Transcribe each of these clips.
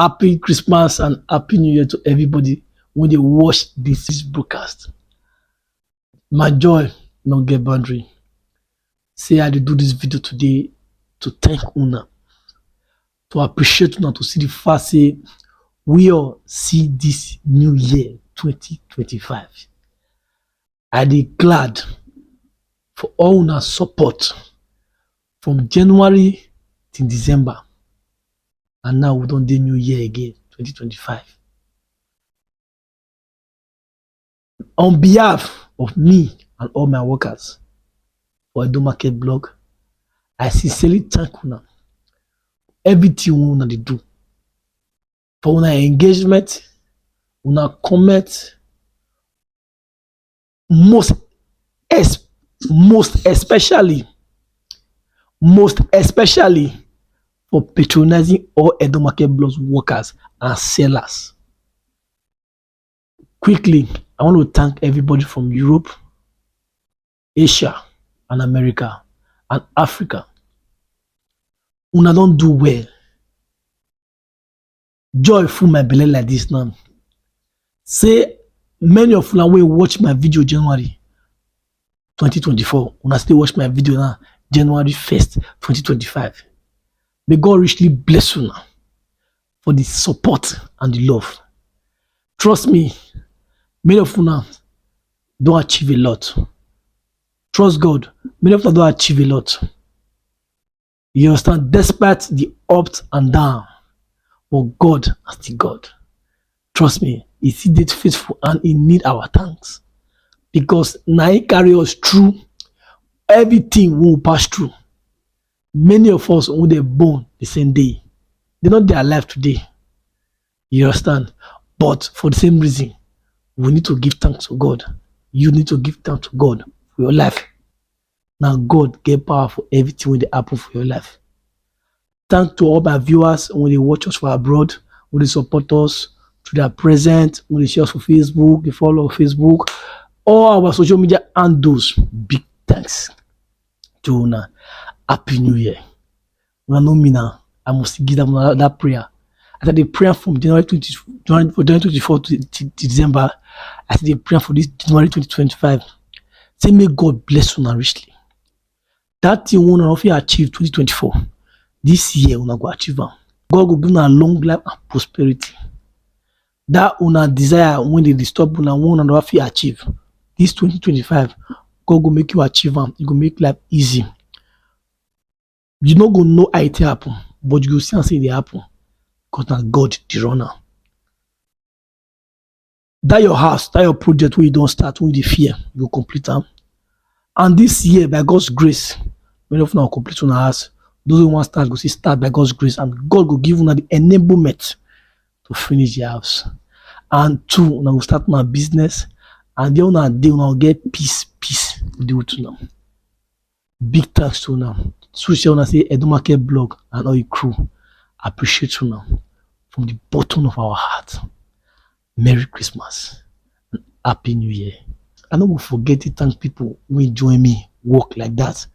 Happy Christmas and Happy New Year to everybody when they watch this broadcast. My joy no get boundary. Say I dey do this video today to thank una, to appreciate una, to see the fact say we all see this new year 2025. I dey glad for all una support from January till December, and now we don dey new year again 2025. On behalf of me and all my workers for Edo Market Blog, I sincerely thank una everything una dey do, for una engagement, una comment, most especially for patronizing all Edo Market Blog's workers and sellers. Quickly, I want to thank everybody from Europe, Asia, and America, and Africa. Una don do well. Joy full my belly like this now. Say many of una wey watch my video January 2024, una still watch my video now January 1st, 2025. May God richly bless una for the support and the love. Trust me, many of una don achieve a lot. Trust God, many of una don achieve a lot. You understand? Despite the ups and downs, but God is still God. Trust me, He still dey faithful and He need our thanks, because na He carry us through everything we pass through. Many of us when they born the same day, they're not there alive today. You understand? But for the same reason, we need to give thanks to God. You need to give thanks to God for your life. Now God get power for everything when they happen for your life. Thanks to all my viewers when they watch us from abroad, when they support us to their present, when they share us for Facebook, they follow Facebook, all our social media handles. Big thanks to una. Happy New Year. Una know me now. I must give them that prayer. I said the prayer from January 2024 to December. I said the prayer for this January 2025. Say may God bless una richly. That thing we una fit achieve 2024. This year una go achieve am. God will give una long life and prosperity. That una desire when they disturb una una fit achieve. This 2025, God will make you achieve am. It will make life easy. You not gonna know how it happen, but you go see and say it happen, because now God the runner. That your house, that your project where you don't start, with the fear, you complete them. And this year, by God's grace, many of you now complete on our house. Those who want to start, go see start by God's grace, and God will give you the enablement to finish your house. And two, now we start my business, and then they will get peace with it now. Big thanks to now. So shall I say Edo Market Blog and all your crew. Appreciate you now from the bottom of our heart. Merry Christmas and Happy New Year. I don't forget to thank people who join me work like that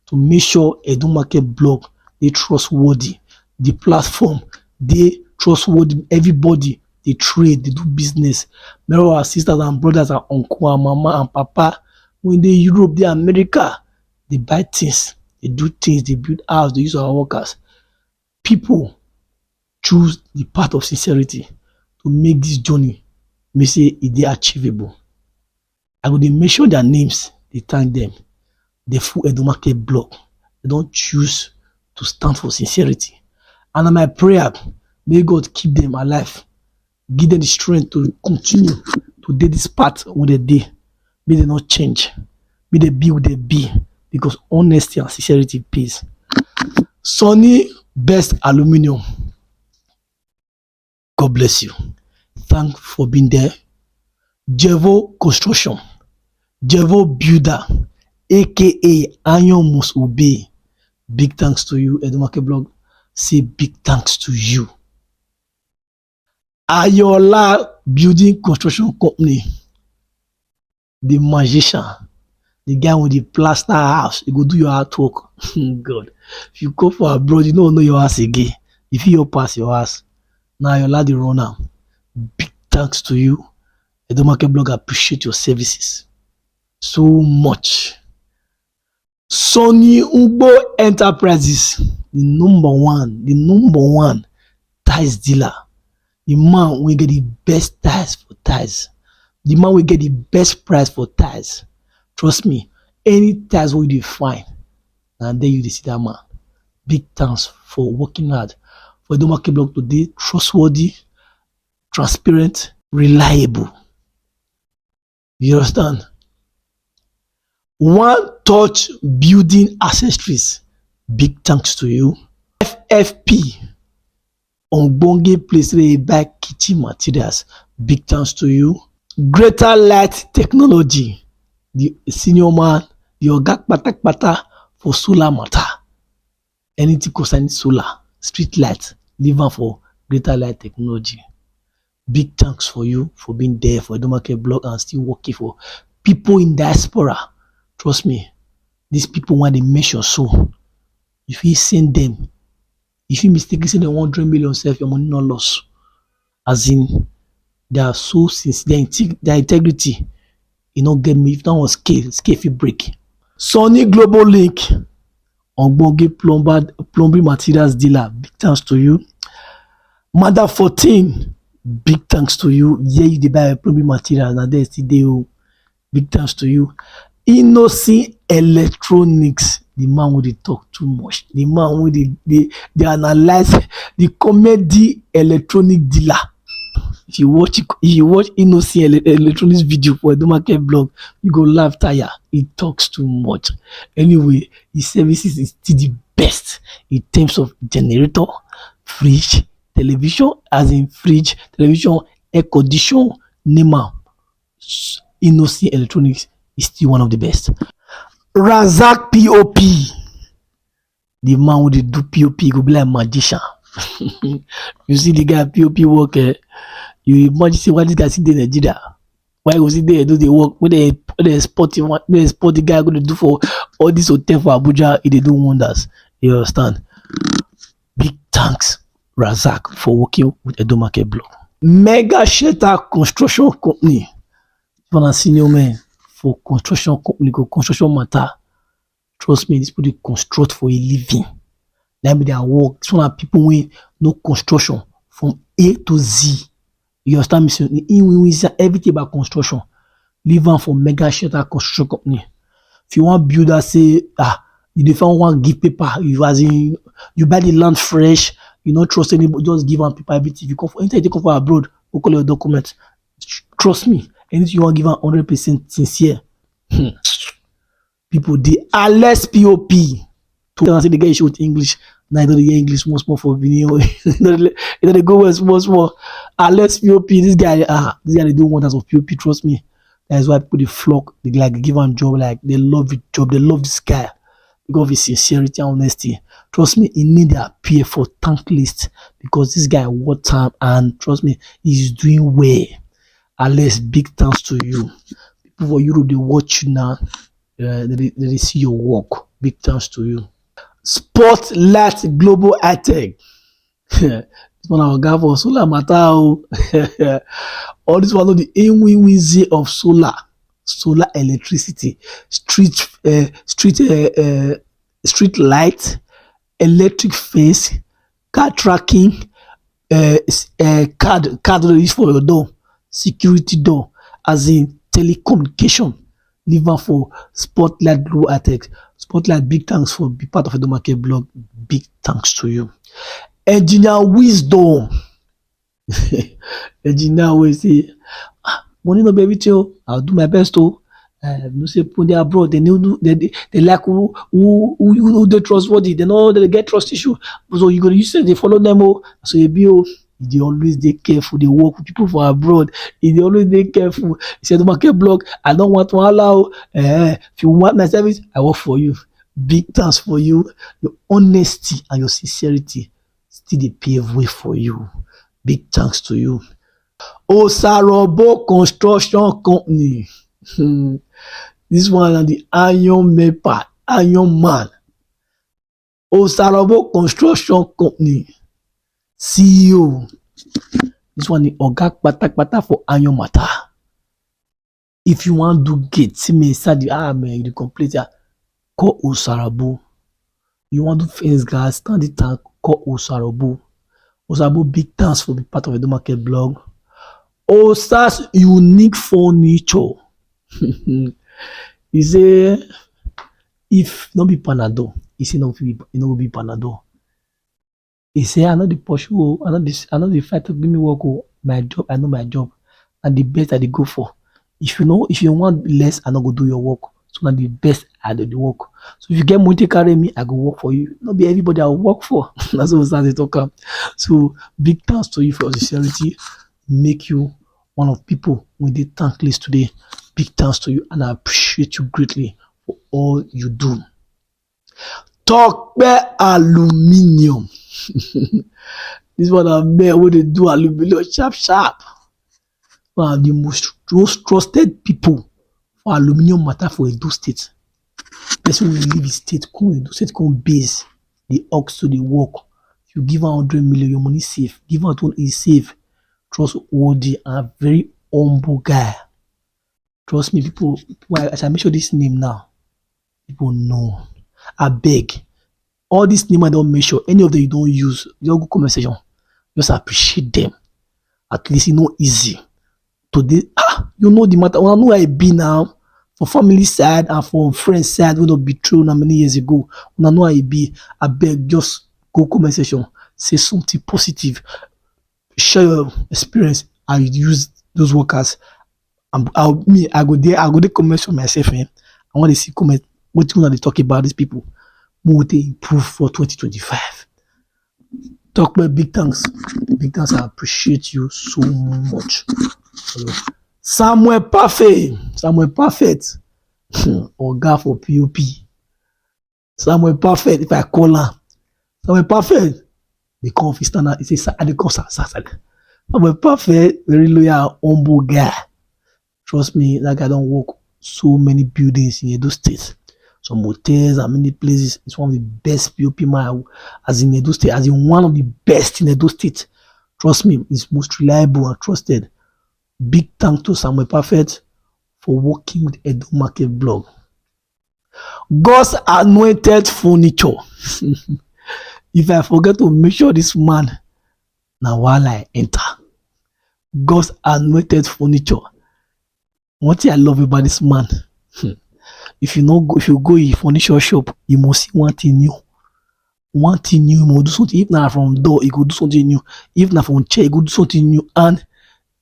to make sure Edo Market Blog they trustworthy. The platform they trustworthy. Everybody they trade, they do business. Many of our sisters and brothers and uncle and mama and papa when they Europe, they America, they buy things. They do things, they build house, they use our workers. People choose the path of sincerity to make this journey, may say it is achievable. I will mention their names, they thank them. The full Edo Market Blog. They don't choose to stand for sincerity. And my prayer, may God keep them alive, give them the strength to continue to do this path when they do. May they not change. May they be what they be. Because honesty and sincerity pays. Sonny Best Aluminium. God bless you. Thanks for being there. Jevo Construction. Jevo Builder. AKA Iron Must Obey. Big thanks to you, Edo Market Blog. Say big thanks to you. Ayola Building Construction Company. The magician. The guy with the plaster house, you go do your artwork. God, if you go for abroad, you don't know your house again. If you pass your house, Now you're allowed to run now. Big thanks to you. Edo Market Blog appreciate your services so much. Sonny Ugbo Enterprises, the number one ties dealer. The man will get the best ties for ties. The man will get the best price for ties. Trust me, any ties will you find, and then you see that man. Big thanks for working hard for Edo Market Blog today. Trustworthy, transparent, reliable. You understand? One Touch Building Accessories, big thanks to you. FFP, Ogbonge place where you buy kitchen materials, big thanks to you. Greater Light Technology, the senior man, the oga kpatakpata for solar matter. Anything concerning solar, street light, leave am for Greater Light Technology. Big thanks for you for being there for Edo Market Blog and still working for people in diaspora. Trust me, these people want to make sure so. If you send them, if you mistakenly send them 100 million self, your money not lost. As in, they are so sincere, their integrity, you know, get me. If that was scale if you break. Sonny Global Link, Ogbonge plumbing materials dealer, big thanks to you. Mother 14, big thanks to you. Yeah, you buy plumbing materials and then still dey. Big thanks to you. Innocent Electronics, the man who they talk too much, the man who they analyze the comedy electronic dealer. If you watch Innocent Electronics video for Edo Market Blog, you go laugh tire. He talks too much. Anyway, his services is still the best in terms of generator, fridge, television, as in fridge, television, air condition, NEMA. Innocent Electronics is still one of the best. Razak POP, the man who dey do POP go be like magician. You see the guy POP work, you imagine say why this guy sit in Nigeria, why go sit there do the work when they spot the guy go to do for all this hotel for Abuja, they do wonders. You understand? Big thanks Razak for working with Edo Market Blog. Mega Shelter Construction Company, one a senior man for construction company, construction matter. Trust me, these people construct for a living. That be their work. Some are people who know construction from A to Z. You understand me? We everything about construction. Leave on for Mega Shelter Construction Company. If you want builder, say you define one give paper. You buy the land fresh. You not trust anybody. Just give one paper everything. If you come for anything, you come for abroad, go call your document. Trust me. Anything you want, give 100% sincere. People, the Alex POP. To say the guy show English. Now I don't hear English small for video. They go well small. Alex POP. This guy they do wonders of POP. Trust me. That's why people they flock. They like give him job. Like they love the job. They love this guy because of his sincerity and honesty. Trust me, he need to appear for thank list because this guy work time and trust me, he's doing well. Alex, big thanks to you. People for Europe, they watch you now. They see your work. Big thanks to you. Spotlight Global High-Tech. This one our guy for solar matter. All this one of the win-win of solar electricity, street light, electric fence, car tracking, card release for your door, security door, as in telecommunication. Liver for Spotlight Global High-Tech. Spotlight, big thanks for being part of Edo Market Blog. Big thanks to you. Engineer Wisdom. Engineer will say, money no be everything. I'll do my best to. No say put they abroad. They like who they trustworthy. They know they get trust issue. So you gonna use they follow them. So you be they always dey careful. They work with people for abroad. They always dey careful. He said, Market Blog, I don't want to allow. If you want my service, I work for you. Big thanks for you. Your honesty and your sincerity still dey pave way for you. Big thanks to you. Osarobo Construction Company. This one and the Iron Man. Osarobo Construction Company. CEO This one is Oga Pata for iron matter. If you want to do gate, see me inside man, you complete that. Call Osarabo. You want to fence guys, stand it tank, call Osarabo. Osarabo, big thanks for being part of the market blog. Osas unique furniture. He say if not be Panadol, he say no be Panadol. He say I know the pursue, I know the fight to give me work. My job, I know my job, and the best I dey go for. If you want less, I no go do your work. So na the best I dey work. So if you get money to carry me, I go work for you. Not be everybody I work for. That's what Osas dey talk am. So big thanks to you for your sincerity. Make you one of people with the thank list today. Big thanks to you, and I appreciate you greatly for all you do. Tokpe Aluminium. This one I met when they do aluminium sharp. One of the most trusted people for aluminium matter for Edo State. Person will leave his state, come Edo State, come base the ox to the work. If you give her 100 million, your money safe. Give her 1 is safe. Trustworthy and very humble guy. Trust me, people I shall make sure this name now. People know. I beg. All this name I don't make sure any of them you don't use, you don't go comment section. Just appreciate them. At least it's not easy. Today, you know the matter. When I know where I be now, for family side and for friends side, we not betrayed many years ago. When I know where I be, I beg just go comment section, say something positive, share your experience. I use those workers. I go there comment for myself. I want to see comment what you want to talk about these people. More they improve for 2025. Talk about big thanks. Big thanks. I appreciate you so much. Samuel Perfect. Oga for POP. Samuel Perfect. If I call her, Samuel Perfect. They call office standard. He says, I call Samuel Perfect. Very loyal, humble guy. Trust me, that guy don't work so many buildings in Edo State. Some hotels and many places. It's one of the best POP man as in Edo State, as in one of the best in Edo State. Trust me, it's most reliable and trusted. Big thanks to Samuel Perfect for working with Edo Market Blog. God's anointed furniture. If I forget to make sure this man, now while I enter. God's anointed furniture. One thing I love about this man. If you go in furniture shop, you must see one thing new. One thing new, you must do something. If not from door, you go do something new. If not from chair, you go do something new. And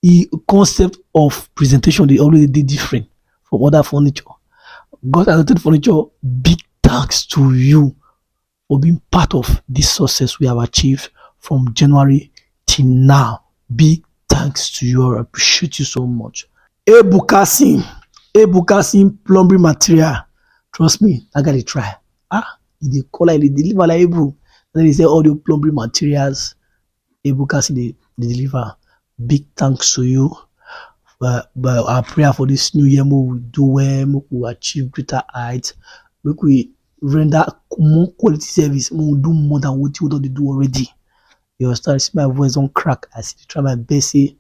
the concept of presentation, they already did different from other furniture. God anointed furniture, big thanks to you for being part of this success we have achieved from January till now. Big thanks to you. I appreciate you so much. Ebukasim plumbing material. Trust me, I gotta try. They call it, they deliver like Ebu. Then they say all the plumbing materials. Ebukasim they deliver. Big thanks to you. But our prayer for this new year, we will do well, we will achieve greater heights, we will render more quality service, we will do more than what you don't do already. You understand? See my voice on crack. I see try my best. Say,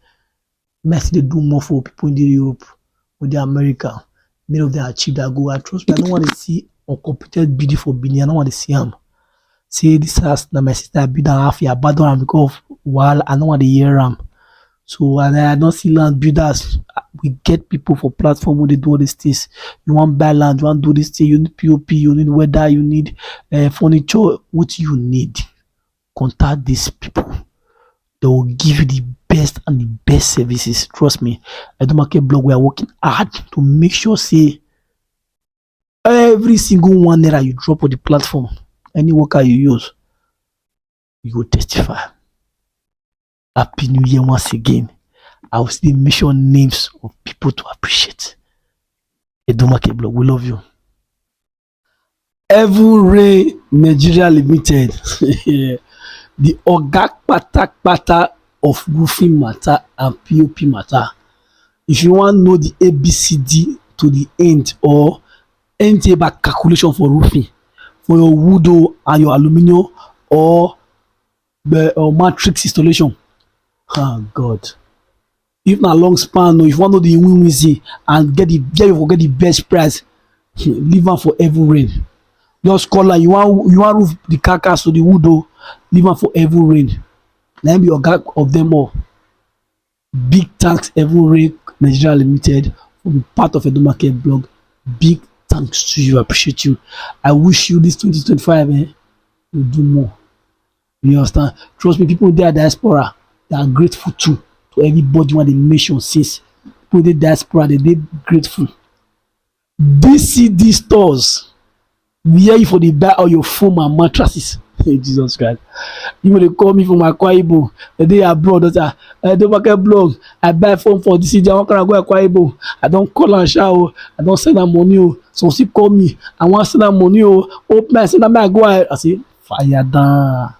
I see they do more for people in the Europe, with the America. Many of them achieve that goal. I trust me. I don't want to see uncompetent BD for Bini. I don't want to see him. Say this house now my sister build and half year bad one because while I don't want to hear him. So and I don't see land builders. We get people for platform where they do all these things. You want buy land, you want do this thing, you need POP, you need weather, you need furniture. What you need, contact these people. They will give you the best and the best services. Trust me. Edo Market Blog, we are working hard to make sure say every single one naira you drop on the platform, any worker you use, you will testify. Happy New Year once again. I will still mention names of people to appreciate. Edo Market Blog, we love you. Heaven Ray Nigeria Limited. The Oga Pata of roofing matter and POP matter. If you want to know the ABCD to the end or anything about calculation for roofing, for your wood and your aluminium or matrix installation, Oh God. If na long span o, if you wan know the win-win and get the where you go get the best price, leave am for heavy rain. Just call am, you wan roof the carcass to the wood o, leave am for heavy rain. Na im be oga of them all. Big thanks heavy rain Nigeria limited for being part of Edo Market Blog. Big thanks to you, I appreciate you. I wish you this 2025 will do more. You understand? Trust me, people dey diaspora, they are grateful too to everybody wey dey mention since. People dey diaspora, they dey grateful. BCD stores, where you for dey buy all your foam and mattresses. Hey, Jesus Christ. People dey call me from Akwa Ibom, they dey abroad, they say, Edo Market Blog, I buy foam for this city, I wan carry am go Akwa Ibom. I don call am sha o, I don send am money o. Some still call me, I wan send am money o. Open am, send am make I go ahead. I say, fire down.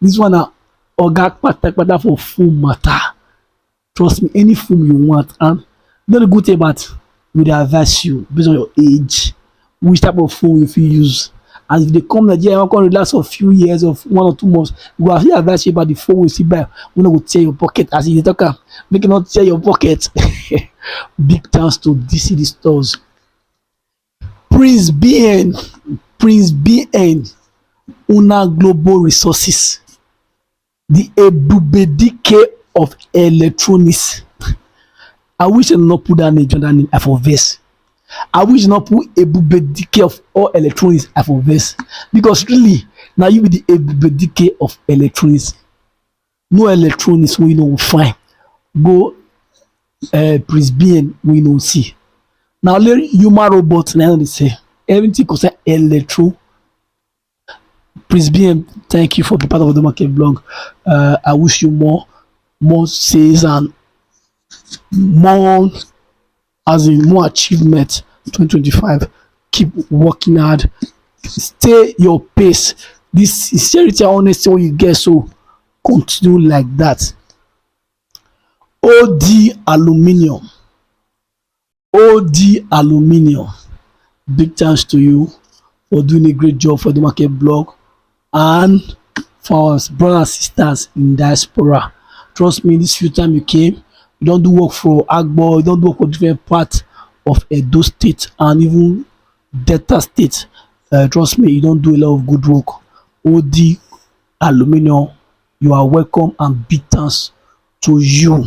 This one na oga kpatakpata for foam matter. Trust me, any foam you want, and you know the good thing about, we dey advise you based on your age, which type of foam you fit use. And if they come Nigeria, you wan come relax for a few years or 1 or 2 months, we go fit advise you about the foam you fit buy wey no go tear your pocket. As you dey talk am, make e no tear your pocket. Big thanks to DCD stores. Prince BN, Una Global Resources, the Ebubedike of electronics. I wish I not put that name I for verse. I wish not put Ebubedike of all electronics I for verse. Because really, now you be the Ebubedike of electronics. No electronics we know fine. Go Prince BN we know see. Now let human robot now they say everything concern electro. Prince BN, thank you for being part of the market blog. I wish you more sales and more achievement 2025. Keep working hard, stay your pace. This sincerity and honesty when you get, so continue like that. OD Aluminium, big thanks to you for doing a great job for the market blog and for our brothers and sisters in diaspora. Trust me, this few time you came, you don't do work for Agbo, you don't do work for different parts of Edo State and even Delta State. Trust me, you don't do a lot of good work. OD Aluminium, you are welcome and big thanks to you.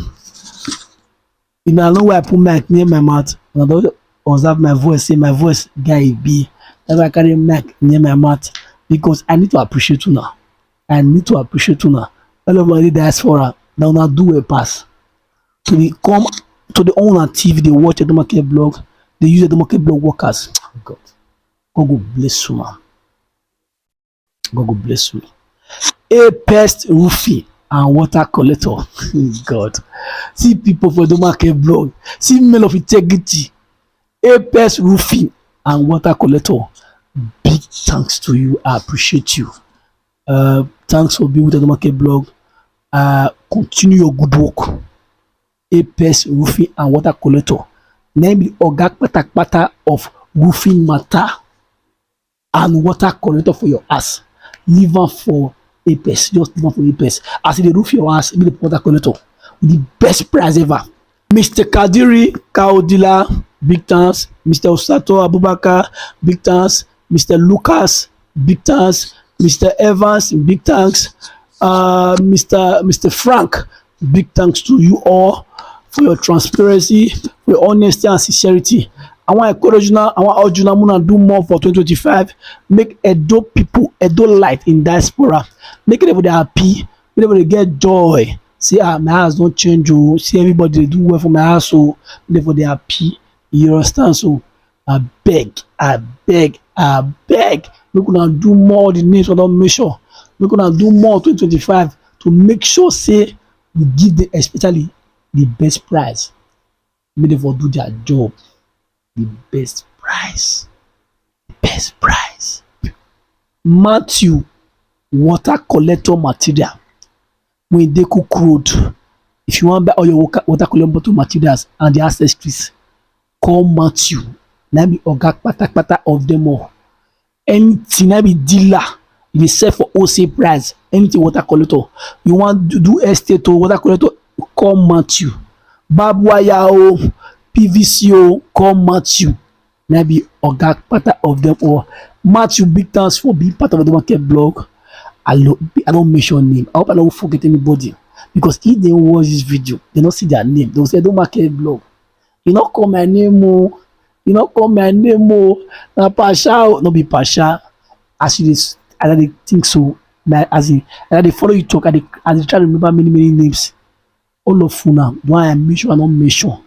You know why I put mic near my mouth, and I don't observe my voice, say my voice guy be. That's why I carry mic near my mouth, because I need to appreciate you now. All of my diaspora, now una do a pass. So they come to the owner TV, they watch the market blog, they use the market blog workers. God go bless you, man. God go bless you. Apex Roofing and Water Collector. God. See people for the market blog. See men of integrity. Apex Roofing and Water Collector. Big thanks to you. I appreciate you. Thanks for being with the market blog. Continue your good work. Apex Roofing and Water Collector. Name the oga kpatakpata of roofing matter and water collector for your house. Leave am for Apex. Just leave am for Apex. As you roof your house, be the water collector with the best price ever. Mr. Kadiri Kaodila, big thanks. Mr. Osato Abubakar, big thanks. Mr. Lucas, big thanks. Mr. Evans, big thanks. Mr. Frank, big thanks to you all for your transparency, for your honesty and sincerity. I want to encourage now, I want Arjuna Muna do more for 2025. Make Edo people, Edo light in diaspora. Make everybody happy, make everybody get joy. See, my house don't change. See, everybody do well for my house, so everybody happy. You understand? So I beg. We're gonna do more the names for that measure. We're gonna do more 2025 to make sure, say, we give them especially the best price. Make them for do their job. The best price. Matthew, water collector material. When they cook road, if you want to buy all your water collector materials and the accessories, call Matthew. Now be oga kpatakpata of them all. Anything, now be dealer If you sell for wholesale price, anything water collector, you want to do estate or water collector, call Matthew. Barbed wire o, PVC o, call Matthew. Maybe oga part of them or Matthew, big thanks for being part of the market blog. I don't mention name. I hope I don't forget anybody. Because if they watch this video, they don't see their name. They will say, don't market blog. You not call my name, oh. You not call my name, oh. Na Pasha, no be Pasha. As you I dey think so. As they follow you talk, as they try to remember many names. All of you now, do I mention and not mention?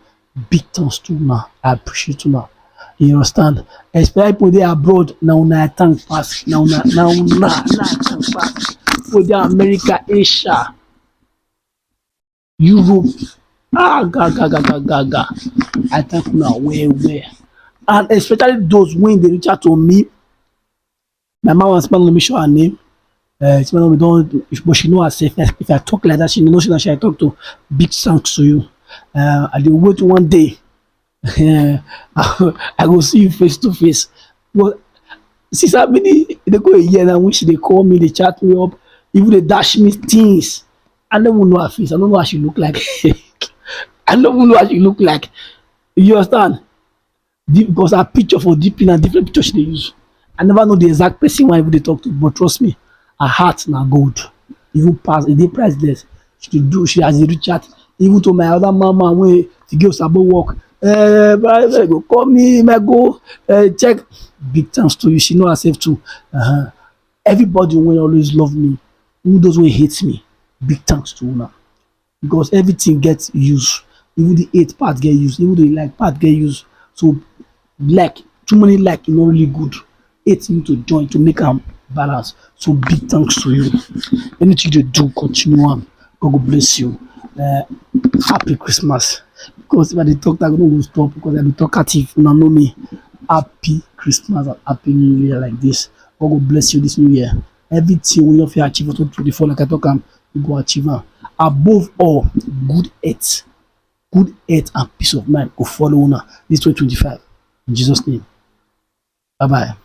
Big thanks to now. I appreciate you now. You understand? Especially people they abroad now. Now I thank pass. Now I thank pass. For the America, Asia, Europe. Ga. I thank you now. Where? And especially those when they reach out to me. My mom was not let me show her name. It's when we don't, but she know herself. If I talk like that, she knows that she I talk to. Big thanks to you. I will wait one day. I will see you face to face. But since I been they go a year now, which they call me, they chat me up, even they dash me things. I don't even know her face. I don't know how she look like. I don't even know how she look like. You understand? Because her picture for deep in and different pictures they use. I never know the exact person why they talk to, but trust me, her heart na gold. Even pass, they priceless. She has a reach out. Even to my other mama when she gives about work. Go call me, go check. Big thanks to you. She know herself too. Everybody will always love me. Even those who hate me, big thanks to you now. Because everything gets used. Even the hate part get used. Even the like part get used. So like too many like not really good. Hate need to join to make them balance. So big thanks to you. Anything you do, continue on. God bless you. Happy Christmas. Because if I talk, I don't stop because I be talkative. You know me. Happy Christmas and happy New Year like this. God bless you this New Year. Everything we have achieve for 2024, like I talk, you go achieve. Above all, good health and peace of mind go follow now this 2025. In Jesus' name. Bye bye.